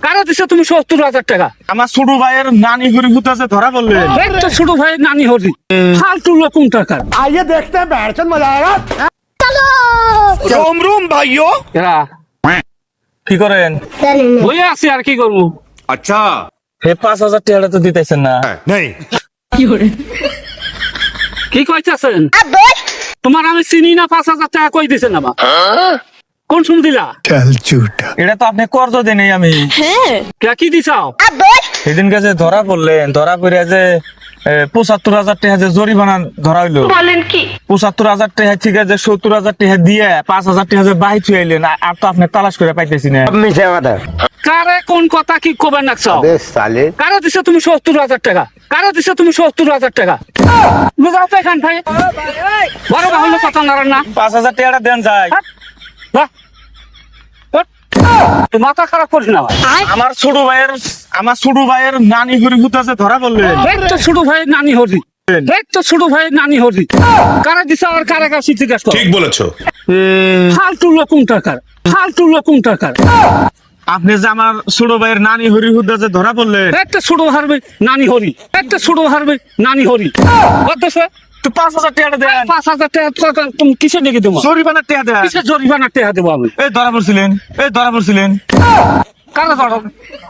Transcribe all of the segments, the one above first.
কারো দিছে তুমি 70,000 টাকা? আমার ছোট ভাইয়ের নানি হরি হুতাছে ধরা বললেন। একটা ছোট ভাইয়ের নানি হরি ফালতু লোকুম টাকা। आइए देखते हैं बैठचंद मजा आएगा। রোম রোম ভাইও এরা কি করেন? বইয়ে আছি আর কি করবো। अच्छा হে 5,000 টাকা তো দিতেছেন না। नहीं কি কইতাছেন? তোমার আমি চিনি না, 5,000 টাকা কই দিছেন আমার? কোন শুন দিলা? এটা তো আপনি কর্জ দেন আমি। কে কি দিছাও? সেদিন কাছে ধরা পড়লেন, ধরা পড়ে যে 75,000 টাকা যে জরিমানা ধরা হইলো। বলেন কি? 75,000 টাকা ঠিক আছে, 70,000 টাকা দিয়ে 5,000 টাকা যে বাহি চুয়াইলেন, আর তো আপনি তালাশ করে পাইতেছি না। কারে কোন কথা কি কবে নাকছাও? साले কারো দিছে তুমি 70,000 টাকা? কারো দিছে তুমি 70,000 টাকা? বুঝাও তো এখান ভাই, বড় বাহুল্য কথা নারান না। 5,000 টাকাটা দেন যায়। বাহ, বাহ। তুই মাথা খারাপ করিস না ভাই। আমার ছোট ভাইয়ের নানি হরি হুতাছে ধরা বললেন। একটা ছোট ভাইয়ের নানি হরি, একটা ছোট ভাইয়ের নানি হরি কারে দিছে আর কারে কাছে জিজ্ঞাসা কর। ठीक बोलेছো ফালতু লোকুম টাকার, ফালতু লোকুম টাকার। আপনি যে আমার ছোট ভাইয়ের নানি হরি হুতাছে ধরা বললেন, একটা ছোট হারবে নানি হরি, একটা ছোট হারবে নানি হরি। অথচ তো 5,000 টাকাটা দেন। 5,000 টাকা তুমি কিসের লেগে দেবো? জরিমানার টাকা দেন। কিসের জরিমানার টাকা দেবো আমি? এই ধরা পড়ছিলেন। কারা ধরা,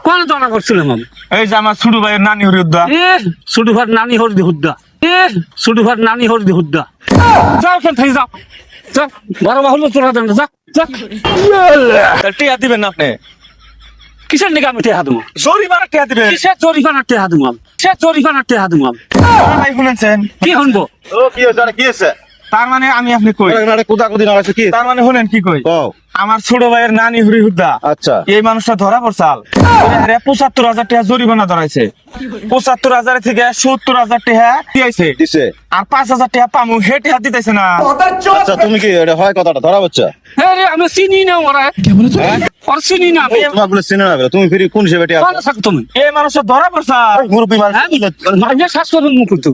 কোন ধরা করছিলাম আমি? এই যে আমার ছোট ভাইয়ের নানি হরি হুদ্দা। ছোট ভাই নানি হরদি হুদ্দা, ছোট ভাই নানি হরদি হুদ্দা। যাও এখান থেকে যাও, যাও, বড় বাহুল্য তোরা দেন, যা যা। টাকা দিবেন না আপনি? কিসের লেগে আমি টেহা দেবো? জরিমানার টাকা দিবেন। কিসের জরিমানার টেহা দেবো আমি? কিসের জরিমানার টেহা দেবো আমি? আমার ভাই শুনেছেন? কি শুনবো? ओ की होता है की है তার মানে আমি আপনি কই, ना कुदा कुदी ना वैसे की তার মানে শুনেন কি কই, ओ আমার ছোট ভাইয়ের নানি হরি হুদ্দা अच्छा এই মানুষটা ধরা পড়ছাল। 75,000 টাকা জরিমানা ধরাইছে। 75,000 থেকে 70,000 টাকা দিয়েছে, किसे আর 5,000 টাকা পামু হে টাকা দিতেছে না। अच्छा তুমি কি এটা হয় কথাটা ধরা বাচ্চা হ্যাঁ রে, আমি চিনি না ওরা, ওর চিনি না আমি। তোমার বলে সিনে না তুমি ফিরি কোন সে বেটি কোন থাকো তুমি? এই মানুষটা ধরা পড়ছাল। মুরব্বি মানুষ মাইয়া শ্বাস করুন মুখ তো,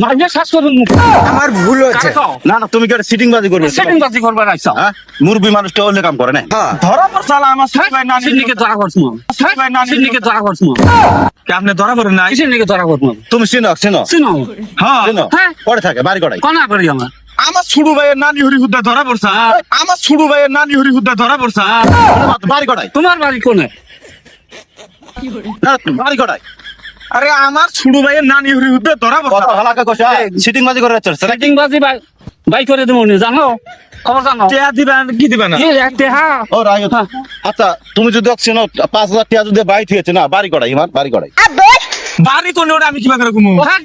মাইয়া শ্বাস করুন মুখ। আমার ভুল হয়েছে না না তুমি কি সিটিং বাজি করবে সেটিং বাজি করবার আইসা। হ্যাঁ মুরব্বি মানুষটা অন্য কাম করে না হ্যাঁ ধরা পড়ছাল আমার ছোট ভাই নানি। সিন্ডিকে ধরা করছি মাম, সিন্ডিকে ধরা করছি মাম। কি আপনি ধরা পড়েন নাই? কিসের নিকে ধরা করছি মাম? তুমি চিনো চিনো চিনো? হ্যাঁ, চিনো হ্যাঁ। পরে থাকে বাড়ি করাই কোনা করি আমার? আমার ছোট ভাইয়ের নানি হরি হুদ্দা ধরা পড়ছাল। আমার ছোট ভাইয়ের নানি হরি হুদ্দা ধরা পড়ছাল। বাড়ি করাই তোমার বাড়ি কোনে? না বাড়ি করাই আরে আমার ছোট ভাইয়ের নানি হরি হুদ্দা ধরা কত পড়ছাল। হালাকা কষা সিটিং বাজি করে যাচ্ছে নাকি সেটিং বাজি বাই করে দেবো নি, জানো? খবর জানো? টাকা দিবেন কি দিবেন না? এই একটা হ্যাঁ ও রায় আচ্ছা তুমি যদি চিনো 5,000 টাকা যদি বাড়ি থেকে না বাড়ি করাই আমার বাড়ি করাই বাড়ি কোন ওটা আমি কিবা করে ঘুমো? হ্যাঁ